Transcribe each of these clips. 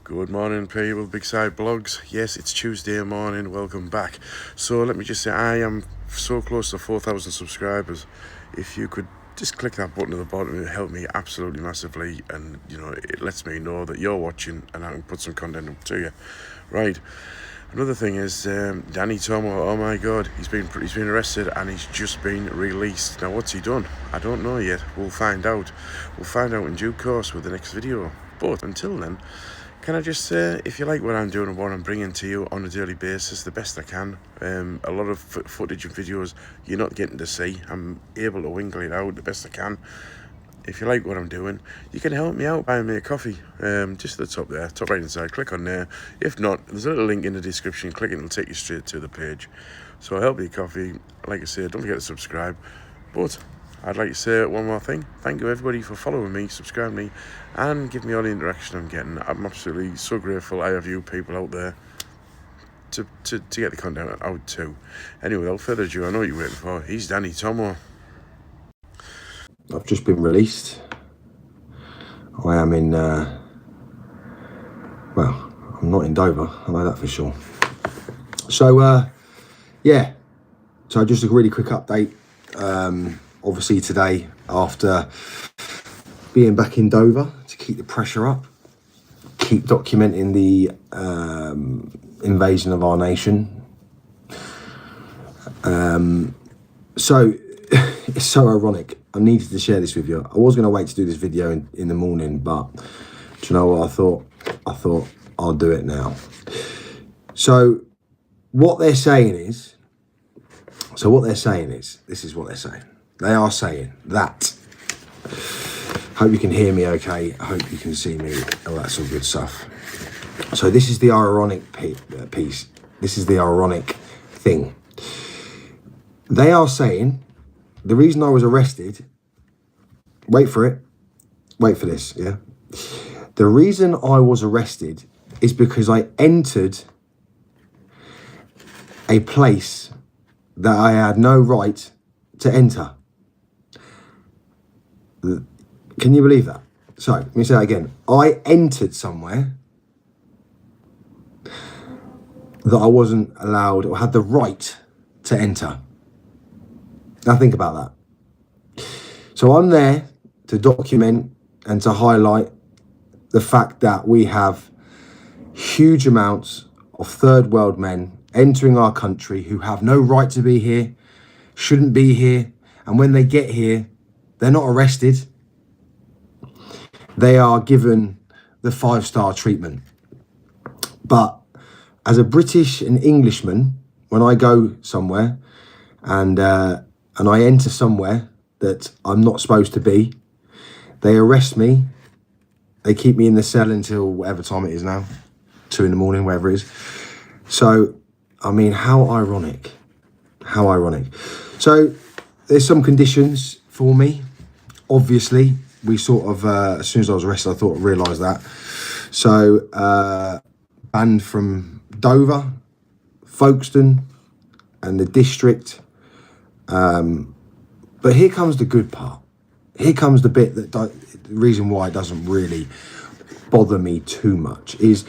Good morning, people. Big Sigh blogs. Yes, it's Tuesday morning. Welcome back. So let me just say, I am so close to 4,000 subscribers. If you could just click that button at the bottom, it would help me absolutely massively, and it lets me know that you're watching and I can put some content up to you. Right. Another thing is TOMMO. Oh my God, he's been arrested and he's just been released. Now, what's he done? I don't know yet. We'll find out. We'll find out in due course with the next video. But until then, can I just say, if you like what I'm doing and what I'm bringing to you on a daily basis, the best I can, a lot of footage and videos you're not getting to see. I'm able to winkle it out the best I can. If you like what I'm doing, you can help me out by me a coffee. Just at the top there, top right hand side, click on there. If not, there's a little link in the description. Click it and it'll take you straight to the page. So I'll help you a coffee. Like I said, don't forget to subscribe. But I'd like to say one more thing. Thank you everybody for following me, subscribing me, and giving me all the interaction I'm getting. I'm absolutely so grateful I have you people out there to get the content out too. Anyway, without further ado, I know what you're waiting for. He's TOMMO. I've just been released. I am in, well, I'm not in Dover, I know that for sure. So, yeah, so just a really quick update. Obviously today, after being back in Dover to keep the pressure up, keep documenting the invasion of our nation. So it's so ironic. I needed to share this with you. I was going to wait to do this video in the morning, but do you know what? I thought I'll do it now. So what they're saying is, this is what they're saying. They are saying that, hope you can hear me okay, I hope you can see me, all that sort of good stuff. So this is the ironic piece. This is the ironic thing. They are saying, the reason I was arrested, wait for it, wait for this, yeah? The reason I was arrested is because I entered a place that I had no right to enter. Can you believe that? So, let me say that again. I entered somewhere that I wasn't allowed or had the right to enter. Now think about that. So I'm there to document and to highlight the fact that we have huge amounts of third world men entering our country who have no right to be here, shouldn't be here, and when they get here, they're not arrested. They are given the 5-star treatment. But as a British and Englishman, when I go somewhere and I enter somewhere that I'm not supposed to be, they arrest me. They keep me in the cell until whatever time it is now, 2 in the morning, whatever it is. So, I mean, how ironic. How ironic. So, there's some conditions for me. Obviously, we sort of, as soon as I was arrested, I realised that. So, banned from Dover, Folkestone, and the district. But here comes the good part. Here comes the bit that the reason why it doesn't really bother me too much is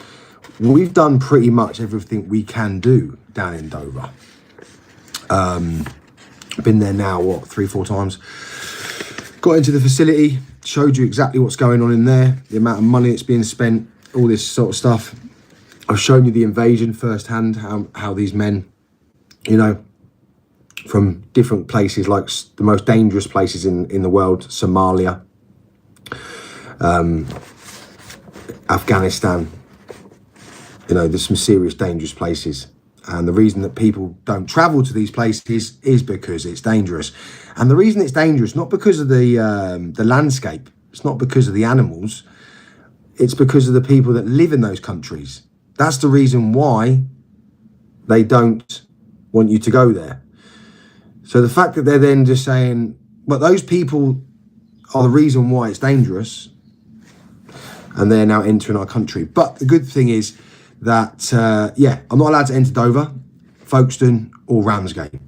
we've done pretty much everything we can do down in Dover. Been there now, what, 3-4 times. Got into the facility, showed you exactly what's going on in there, the amount of money that's being spent, all this sort of stuff. I've shown you the invasion firsthand, how these men, from different places, like the most dangerous places in the world, Somalia, Afghanistan, there's some serious dangerous places. And the reason that people don't travel to these places is because it's dangerous. And the reason it's dangerous, not because of the landscape, it's not because of the animals, it's because of the people that live in those countries. That's the reason why they don't want you to go there. So the fact that they're then just saying, but those people are the reason why it's dangerous, and they're now entering our country. But the good thing is that, yeah, I'm not allowed to enter Dover, Folkestone, or Ramsgate.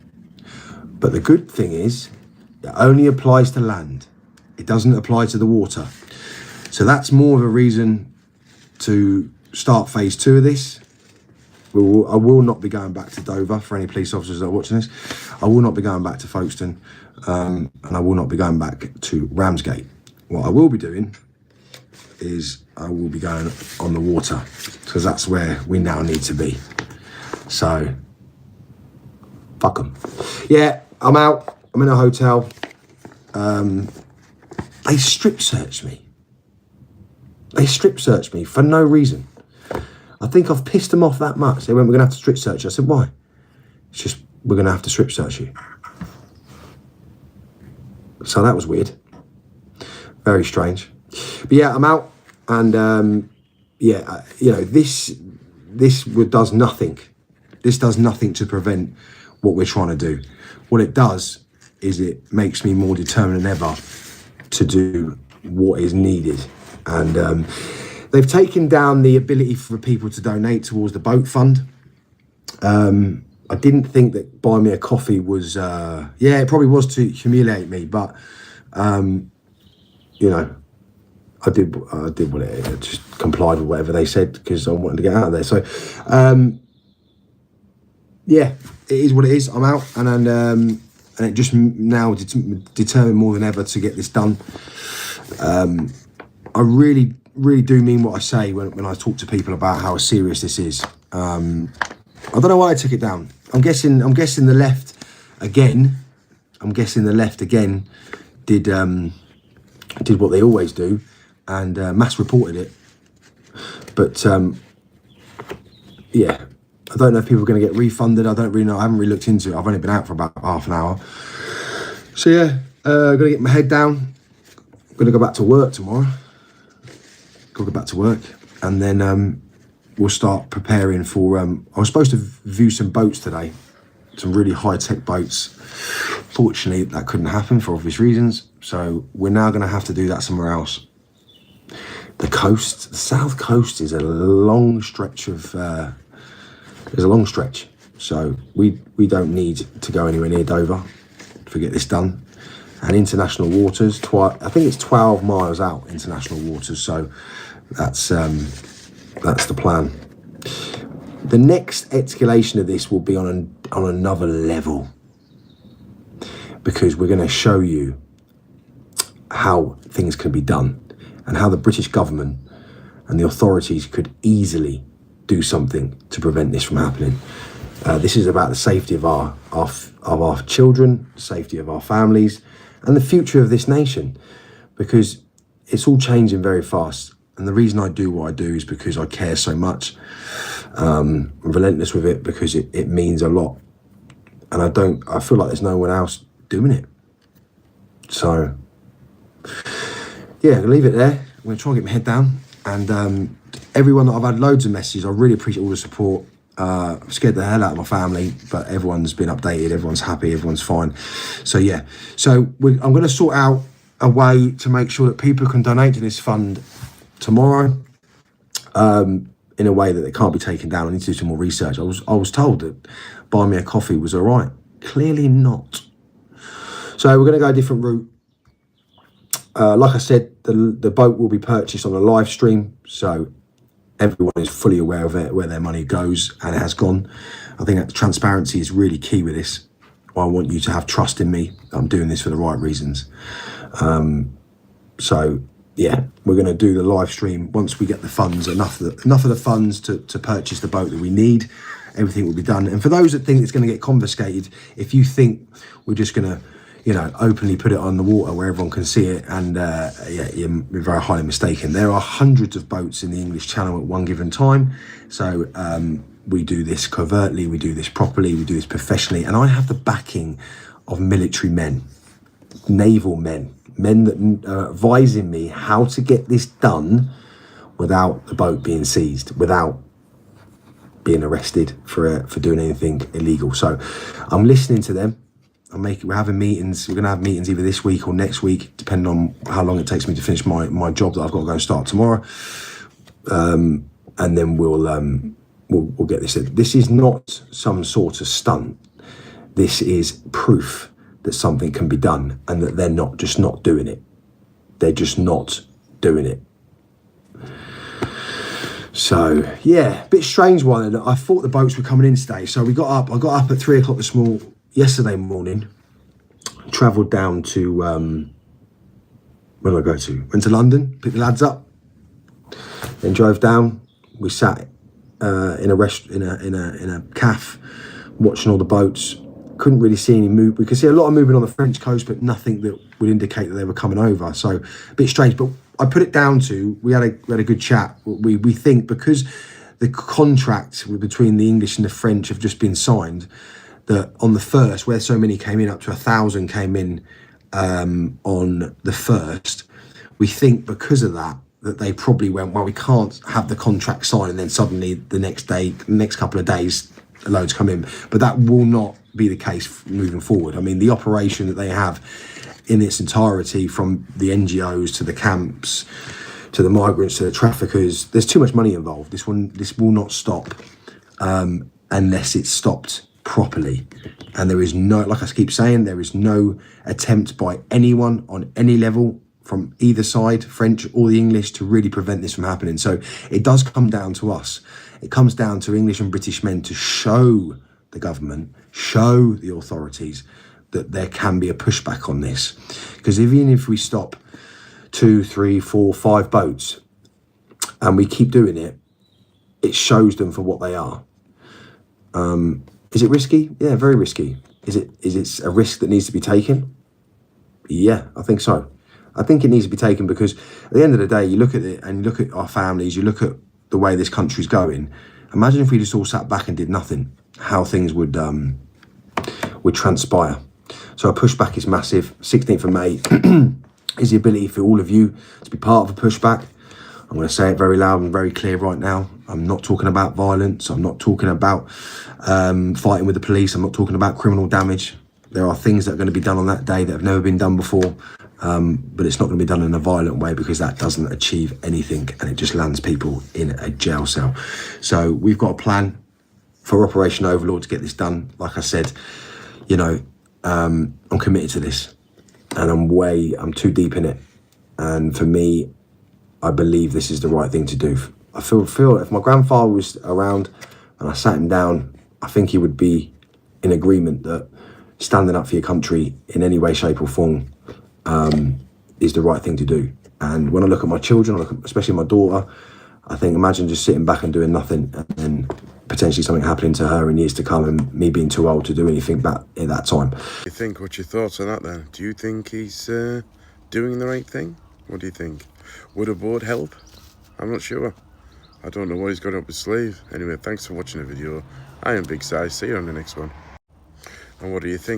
But the good thing is, it only applies to land. It doesn't apply to the water. So that's more of a reason to start phase 2 of this. I will not be going back to Dover. For any police officers that are watching this, I will not be going back to Folkestone, and I will not be going back to Ramsgate. What I will be doing is I will be going on the water, because that's where we now need to be. So, fuck them. Yeah, I'm out. I'm in a hotel. They strip searched me. They strip searched me for no reason. I think I've pissed them off that much. They went, we're going to have to strip search you. I said, why? It's just, we're going to have to strip search you. So that was weird. Very strange. But yeah, I'm out. And yeah, you know, this does nothing. This does nothing to prevent what we're trying to do. What it does is it makes me more determined than ever to do what is needed. And they've taken down the ability for people to donate towards the boat fund. I didn't think that buy me a coffee was, yeah, it probably was to humiliate me, but, you know, I did what it just complied with whatever they said, because I wanted to get out of there. So, yeah, it is what it is. I'm out, and it just now determined more than ever to get this done. I really do mean what I say when I talk to people about how serious this is. I don't know why I took it down. I'm guessing the left again. Did what they always do, and mass reported it. But yeah, I don't know if people are going to get refunded. I don't really know. I haven't really looked into it. I've only been out for about half an hour. So yeah, I'm going to get my head down. I'm going to go back to work tomorrow. Go back to work, and then we'll start preparing for. I was supposed to view some boats today, some really high-tech boats. Fortunately, that couldn't happen for obvious reasons. So we're now going to have to do that somewhere else. The coast, the south coast, is a long stretch of. There's a long stretch, so we don't need to go anywhere near Dover to get this done. And international waters, I think it's 12 miles out international waters. So that's the plan. The next escalation of this will be on another level, because we're going to show you how things can be done, and how the British government and the authorities could easily do something to prevent this from happening. This is about the safety of our children, the safety of our families, and the future of this nation, because it's all changing very fast. And the reason I do what I do is because I care so much. I'm relentless with it, because it means a lot. And I feel like there's no one else doing it. So, yeah, I'm gonna leave it there. I'm gonna try and get my head down. And everyone that I've had loads of messages, I really appreciate all the support. I've scared the hell out of my family, but everyone's been updated, everyone's happy, everyone's fine. So yeah, I'm going to sort out a way to make sure that people can donate to this fund tomorrow, in a way that it can't be taken down. I need to do some more research. I was told that buy me a coffee was all right. Clearly not. So we're going to go a different route. Like I said, the boat will be purchased on a live stream, so everyone is fully aware of it, where their money goes, and it has gone. I think that transparency is really key with this. I want you to have trust in me. I'm doing this for the right reasons. So yeah, we're going to do the live stream once we get the funds, enough of the funds to purchase the boat that we need. Everything will be done. And for those that think it's going to get confiscated, if you think we're just going to, you know, openly put it on the water where everyone can see it, and yeah, you're very highly mistaken. There are hundreds of boats in the English Channel at one given time. So we do this covertly, we do this properly, we do this professionally. And I have the backing of military men, naval men that are advising me how to get this done without the boat being seized, without being arrested for doing anything illegal. So I'm listening to them. We're having meetings. We're going to have meetings either this week or next week, depending on how long it takes me to finish my job that I've got to go and start tomorrow. And then we'll get this in. This is not some sort of stunt. This is proof that something can be done, and that they're not doing it. They're just not doing it. So yeah, bit strange one. I thought the boats were coming in today, so I got up at 3 o'clock yesterday morning, travelled down to where did I go to? Went to London, picked the lads up, then drove down. We sat in a cafe, watching all the boats. Couldn't really see any move. We could see a lot of movement on the French coast, but nothing that would indicate that they were coming over. So a bit strange. But I put it down to we had a good chat. We think because the contract between the English and the French have just been signed, that on the first, where so many came in, up to 1,000 came in on the first. We think because of that they probably went, well, we can't have the contract signed and then suddenly the next couple of days loads come in. But that will not be the case moving forward. I mean, the operation that they have in its entirety, from the NGOs to the camps to the migrants to the traffickers, there's too much money involved. This will not stop unless it's stopped properly. And there is no, like I keep saying, there is no attempt by anyone on any level from either side, French or the English, to really prevent this from happening. So it does come down to us. It comes down to English and British men to show the government, show the authorities that there can be a pushback on this. Because even if we stop 2, 3, 4, 5 boats and we keep doing it, it shows them for what they are. Is it risky? Yeah, very risky. Is it a risk that needs to be taken? Yeah, I think so. I think it needs to be taken because at the end of the day, you look at it and you look at our families, you look at the way this country's going. Imagine if we just all sat back and did nothing, how things would transpire. So a pushback is massive. 16th of May is the ability for all of you to be part of a pushback. I'm going to say it very loud and very clear right now. I'm not talking about violence. I'm not talking about fighting with the police. I'm not talking about criminal damage. There are things that are going to be done on that day that have never been done before. But it's not going to be done in a violent way, because that doesn't achieve anything and it just lands people in a jail cell. So we've got a plan for Operation Overlord to get this done. Like I said, you know, I'm committed to this and I'm too deep in it. And for me, I believe this is the right thing to do. I feel if my grandfather was around and I sat him down, I think he would be in agreement that standing up for your country in any way, shape or form is the right thing to do. And when I look at my children, especially my daughter, I think, imagine just sitting back and doing nothing and then potentially something happening to her in years to come and me being too old to do anything back at that time. What's your thoughts on that then? Do you think he's doing the right thing? What do you think? Would a board help? I'm not sure. I don't know what he's got up his sleeve. Anyway, thanks for watching the video. I am Big Sigh. See you on the next one. And what do you think?